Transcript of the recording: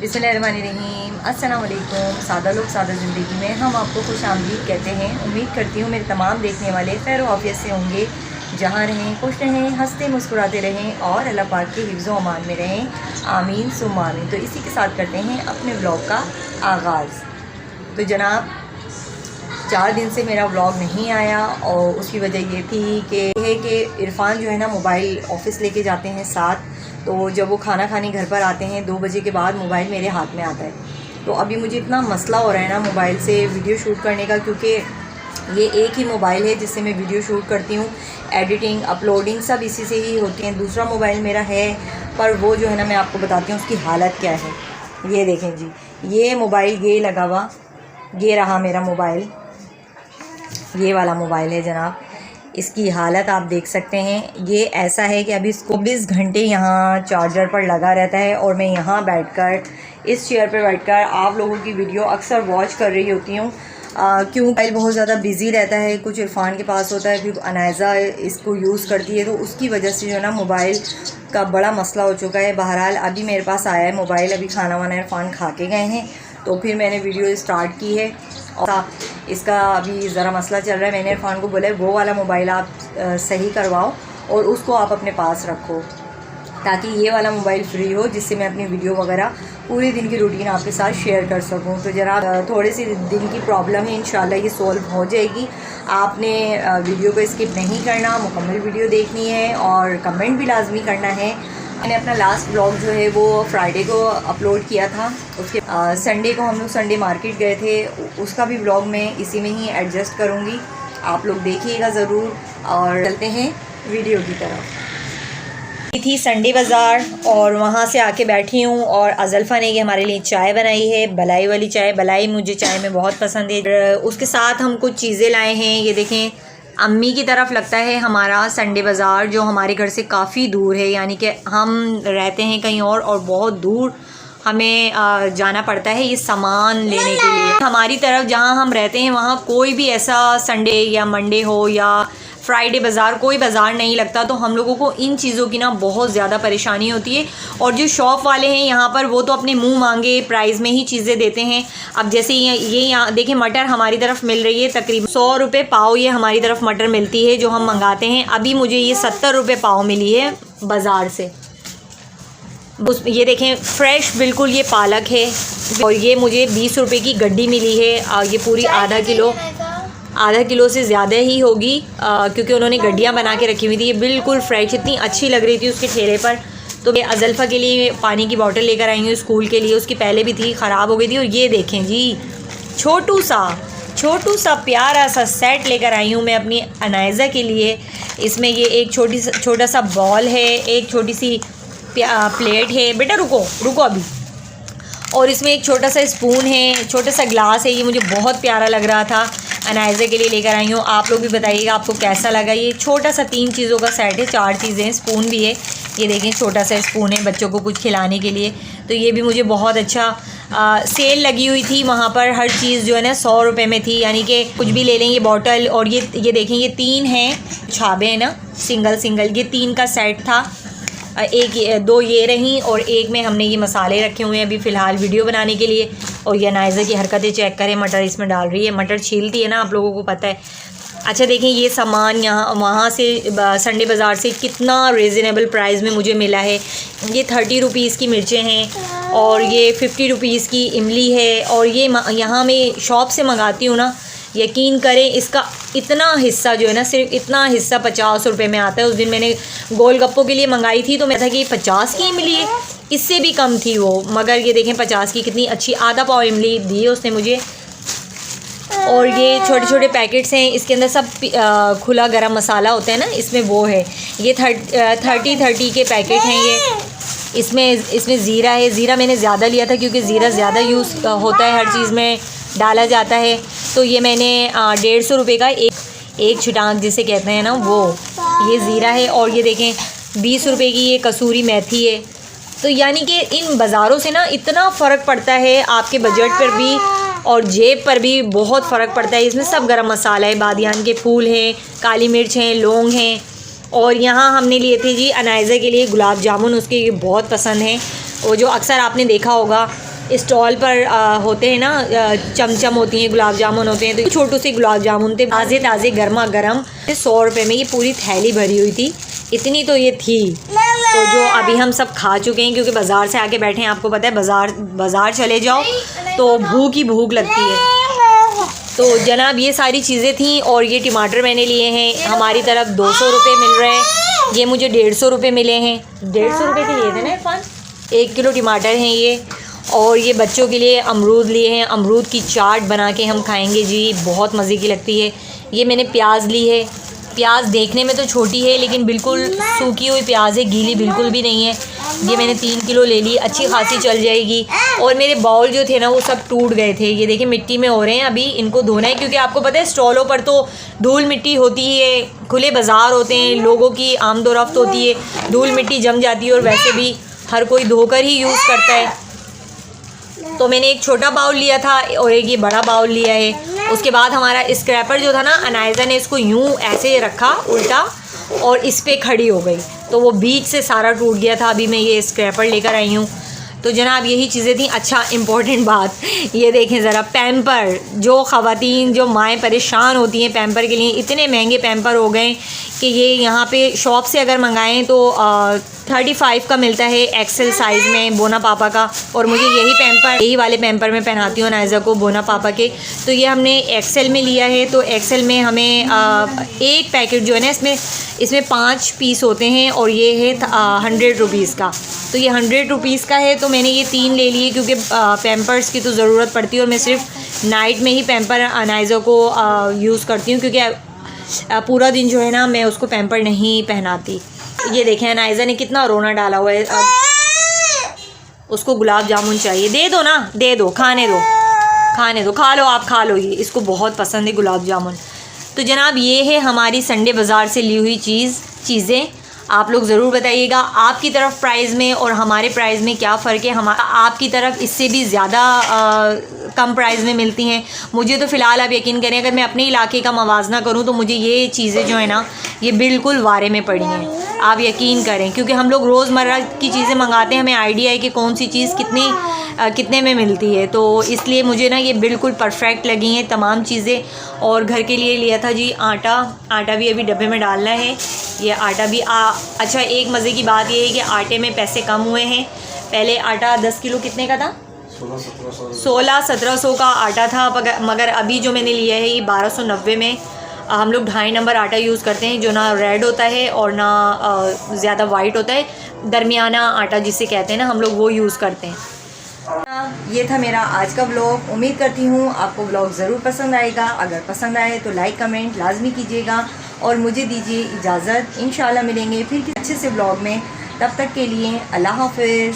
बिस्मिल्लाहिर्रहमानिर्रहीम। अस्सलाम वालेकुम। सादा लोग सादा ज़िंदगी में हम आपको खुश आमदीद कहते हैं। उम्मीद करती हूँ मेरे तमाम देखने वाले खैर आफियत से होंगे, जहाँ रहें खुश रहें, हंसते मुस्कुराते रहें और अल्लाह पाक के हिफ्ज़ व अमान में रहें। आमीन सुम्मा आमीन। तो इसी के साथ करते हैं अपने व्लॉग का आगाज़। तो जनाब 4 दिन से मेरा व्लॉग नहीं आया और उसकी वजह ये थी कि इरफ़ान जो है ना मोबाइल ऑफ़िस लेके जाते हैं साथ, तो जब वो खाना खाने घर पर आते हैं 2 बजे के बाद मोबाइल मेरे हाथ में आता है। तो अभी मुझे इतना मसला हो रहा है ना मोबाइल से वीडियो शूट करने का, क्योंकि ये एक ही मोबाइल है जिससे मैं वीडियो शूट करती हूँ। एडिटिंग अपलोडिंग सब इसी से ही होती हैं। दूसरा मोबाइल मेरा है पर वो जो है ना मैं आपको बताती हूँ उसकी हालत क्या है। ये देखें जी, ये मोबाइल ये लगा हुआ, ये रहा मेरा मोबाइल, ये वाला मोबाइल है जनाब। इसकी हालत आप देख सकते हैं। ये ऐसा है कि अभी 24 घंटे यहाँ चार्जर पर लगा रहता है और मैं यहाँ बैठकर इस चेयर पर बैठकर आप लोगों की वीडियो अक्सर वॉच कर रही होती हूँ। क्यों मोबाइल बहुत ज़्यादा बिज़ी रहता है, कुछ इरफान के पास होता है, फिर अनायज़ा इसको यूज़ करती है, तो उसकी वजह से जो है ना मोबाइल का बड़ा मसला हो चुका है। बहरहाल अभी मेरे पास आया है मोबाइल, अभी खाना वाना इरफान खा के गए हैं तो फिर मैंने वीडियो स्टार्ट की है। और इसका अभी ज़रा मसला चल रहा है। मैंने इरफान को बोला है वो वाला मोबाइल आप सही करवाओ और उसको आप अपने पास रखो ताकि ये वाला मोबाइल फ्री हो, जिससे मैं अपनी वीडियो वगैरह पूरे दिन की रूटीन आपके साथ शेयर कर सकूं। तो ज़रा थोड़े से दिन की प्रॉब्लम है, इंशाल्लाह ये सॉल्व हो जाएगी। आपने वीडियो को स्किप नहीं करना, मुकम्मल वीडियो देखनी है और कमेंट भी लाजमी करना है। मैंने अपना लास्ट ब्लॉग जो है वो फ्राइडे को अपलोड किया था। उसके संडे को हम लोग संडे मार्केट गए थे, उसका भी ब्लॉग मैं इसी में ही एडजस्ट करूँगी। आप लोग देखिएगा ज़रूर। और चलते हैं वीडियो की तरफ। थी संडे बाज़ार और वहाँ से आके बैठी हूँ और अज़ल्फ़ा ने ये हमारे लिए चाय बनाई है, बलाई वाली चाय। बलाई मुझे चाय में बहुत पसंद है। उसके साथ हम कुछ चीज़ें लाए हैं। ये देखें, अम्मी की तरफ लगता है हमारा संडे बाज़ार, जो हमारे घर से काफ़ी दूर है, यानी कि हम रहते हैं कहीं और बहुत दूर हमें जाना पड़ता है ये सामान लेने के लिए। हमारी तरफ जहाँ हम रहते हैं वहाँ कोई भी ऐसा संडे या मंडे हो या फ्राइडे बाज़ार, कोई बाज़ार नहीं लगता, तो हम लोगों को इन चीज़ों की ना बहुत ज़्यादा परेशानी होती है। और जो शॉप वाले हैं यहाँ पर वो तो अपने मुंह मांगे प्राइस में ही चीज़ें देते हैं। अब जैसे ये यहाँ देखें, मटर हमारी तरफ मिल रही है तकरीबन 100 रुपये पाव, ये हमारी तरफ मटर मिलती है जो हम मंगाते हैं। अभी मुझे ये 70 रुपये पाव मिली है बाज़ार से। ये देखें फ्रेश बिल्कुल ये पालक है और ये मुझे 20 रुपये की गड्डी मिली है। ये पूरी आधा किलो से ज़्यादा ही होगी, क्योंकि उन्होंने गड्डियाँ बना के रखी हुई थी। ये बिल्कुल फ्रेश, इतनी अच्छी लग रही थी उसके ठेले पर। तो मैं अज़ल्फ़ा के लिए पानी की बोतल लेकर आई हूँ स्कूल के लिए, उसकी पहले भी थी, ख़राब हो गई थी। और ये देखें जी, छोटू सा प्यारा सा सेट लेकर आई हूँ मैं अपनी अनायज़ा के लिए। इसमें ये एक छोटा सा बॉल है, एक छोटी सी प्लेट है। बेटा रुको अभी। और इसमें एक छोटा सा स्पून है, छोटा सा ग्लास है। ये मुझे बहुत प्यारा लग रहा था, अनायज़ा के लिए लेकर आई हूँ। आप लोग भी बताइएगा आपको कैसा लगा। ये छोटा सा 3 चीज़ों का सेट है, 4 चीज़ें हैं, स्पून भी है। ये देखें छोटा सा स्पून है बच्चों को कुछ खिलाने के लिए। तो ये भी मुझे बहुत अच्छा, सेल लगी हुई थी वहाँ पर। हर चीज़ जो है ना 100 रुपये में थी, यानी कि कुछ भी ले लें। ये बॉटल और ये देखें, ये 3 हैं छाबे हैं ना, सिंगल, ये 3 का सेट था। 2 ये रहीं और एक में हमने ये मसाले रखे हुए हैं अभी फ़िलहाल वीडियो बनाने के लिए। और ये अनायज़ा की हरकतें चेक करें, मटर इसमें डाल रही है, मटर छीलती है ना, आप लोगों को पता है। अच्छा देखें, ये सामान यहाँ वहाँ से संडे बाज़ार से कितना रिजनेबल प्राइस में मुझे मिला है। ये 30 रुपीज़ की मिर्चें हैं और ये 50 रुपीज़ की इमली है। और ये यहाँ मैं शॉप से मंगाती हूँ ना, यकीन करें इसका इतना हिस्सा जो है ना, सिर्फ इतना हिस्सा 50 रुपये में आता है। उस दिन मैंने गोलगप्पों के लिए मंगाई थी तो मैं था कि 50 की इमली है, इससे भी कम थी वो, मगर ये देखें 50 की कितनी अच्छी आधा पाव इमली दी है उसने मुझे। और ये छोटे छोटे पैकेट्स हैं, इसके अंदर सब खुला गरम मसाला होता है ना, इसमें वो है। ये 30 के पैकेट हैं ये। इसमें ज़ीरा है। ज़ीरा मैंने ज़्यादा लिया था क्योंकि ज़ीरा ज़्यादा यूज़ होता है, हर चीज़ में डाला जाता है। तो ये मैंने 150 रुपये का एक छिटांक जिसे कहते हैं ना, वो ये ज़ीरा है। और ये देखें 20 रुपये की ये कसूरी मेथी है। तो यानी कि इन बाज़ारों से ना इतना फ़र्क पड़ता है, आपके बजट पर भी और जेब पर भी बहुत फ़र्क पड़ता है। इसमें सब गरम मसाला है, बादियान के फूल हैं, काली मिर्च हैं, लौंग हैं। और यहाँ हमने लिए थे जी अनायज़ा के लिए गुलाब जामुन, उसके बहुत पसंद हैं। वो जो अक्सर आपने देखा होगा स्टॉल पर होते हैं ना, चमचम होती हैं, गुलाब जामुन होते हैं, तो छोटू से गुलाब जामुन थे ताज़े ताज़े गर्मा गर्म। 100 रुपये में ये पूरी थैली भरी हुई थी, इतनी तो ये थी। तो जो अभी हम सब खा चुके हैं क्योंकि बाज़ार से आके बैठे हैं, आपको पता है बाज़ार चले जाओ तो भूख ही भूख लगती है। तो जनाब ये सारी चीज़ें थी और ये टमाटर मैंने लिए हैं, हमारी तरफ 200 रुपये मिल रहे हैं, ये मुझे 150 रुपये मिले हैं। 150 रुपये के लिए थे ना इरफान। 1 किलो टमाटर हैं ये। और ये बच्चों के लिए अमरूद लिए हैं, अमरूद की चाट बना के हम खाएंगे जी, बहुत मज़े की लगती है। ये मैंने प्याज ली है, प्याज देखने में तो छोटी है लेकिन बिल्कुल सूखी हुई प्याज है, गीली बिल्कुल भी नहीं है। ये मैंने 3 किलो ले ली, अच्छी खासी चल जाएगी। और मेरे बाउल जो थे ना वो सब टूट गए थे, ये देखिए मिट्टी में हो रहे हैं, अभी इनको धोना है क्योंकि आपको पता है स्टॉलों पर तो धूल मिट्टी होती है, खुले बाज़ार होते हैं, लोगों की आमदोरफ्त होती है, धूल मिट्टी जम जाती है और वैसे भी हर कोई धोकर ही यूज़ करता है। तो मैंने एक छोटा बाउल लिया था और एक ये बड़ा बाउल लिया है। उसके बाद हमारा स्क्रैपर जो था ना, अनायज़ा ने इसको यूं ऐसे रखा उल्टा और इस पे खड़ी हो गई, तो वो बीच से सारा टूट गया था। अभी मैं ये स्क्रैपर लेकर आई हूँ। तो जनाब यही चीज़ें थी। अच्छा, इम्पॉर्टेंट बात ये देखें ज़रा, पैम्पर, जो ख़वातीन जो माएँ परेशान होती हैं पैम्पर के लिए, इतने महंगे पैम्पर हो गए कि ये यहाँ पे शॉप से अगर मंगाएं तो 35 का मिलता है एक्सेल साइज़ में, बोना पापा का। और मुझे यही वाले पैम्पर में पहनाती हूँ नाइज़ा को, बोना पापा के। तो ये हमने एक्सेल में लिया है, तो एक्सेल में हमें एक पैकेट जो है ना, इसमें 5 पीस होते हैं और ये है 100 रुपीज़ का। तो ये 100 रुपीज़ का है, तो मैंने ये 3 ले लिए क्योंकि पैम्पर्स की तो ज़रूरत पड़ती है और मैं सिर्फ नाइट में ही पैम्पर नाइज़ा को यूज़ करती हूँ क्योंकि पूरा दिन जो है ना मैं उसको पैम्पर नहीं पहनाती। ये देखें नाइज़ा ने कितना रोना डाला हुआ है, अब उसको गुलाब जामुन चाहिए। दे दो ना, दे दो, खाने दो, खा लो, आप खा लो, ये इसको बहुत पसंद है गुलाब जामुन। तो जनाब ये है हमारी संडे बाज़ार से ली हुई चीज़ें। आप लोग ज़रूर बताइएगा आपकी तरफ प्राइस में और हमारे प्राइस में क्या फ़र्क है। आपकी तरफ इससे भी ज़्यादा कम प्राइस में मिलती हैं। मुझे तो फ़िलहाल आप यकीन करें, अगर मैं अपने इलाके का मवाजना करूं तो मुझे ये चीज़ें जो है ना ये बिल्कुल वारे में पड़ी हैं, आप यकीन करें, क्योंकि हम लोग रोज़मर्रा की चीज़ें मंगाते हैं, हमें आइडिया है कि कौन सी चीज़ कितने में मिलती है। तो इसलिए मुझे ना ये बिल्कुल परफेक्ट लगी हैं तमाम चीज़ें। और घर के लिए लिया था जी आटा भी अभी डब्बे में डालना है। ये आटा भी अच्छा, एक मज़े की बात ये है कि आटे में पैसे कम हुए हैं। पहले आटा 10 किलो कितने का था? 1600-1700 का आटा था, मगर अभी जो मैंने लिया है ये 1290 में। हम लोग 2.5 नंबर आटा यूज़ करते हैं, जो ना रेड होता है और ना ज़्यादा वाइट होता है, दरमियाना आटा जिसे कहते हैं ना, हम लोग वो यूज़ करते हैं। ये था मेरा आज का ब्लॉग। उम्मीद करती हूँ आपको ब्लॉग ज़रूर पसंद आएगा। अगर पसंद आए तो लाइक कमेंट लाजमी कीजिएगा और मुझे दीजिए इजाज़त। इंशाल्लाह मिलेंगे फिर किसी अच्छे से ब्लॉग में, तब तक के लिए अल्लाह हाफ़िज़।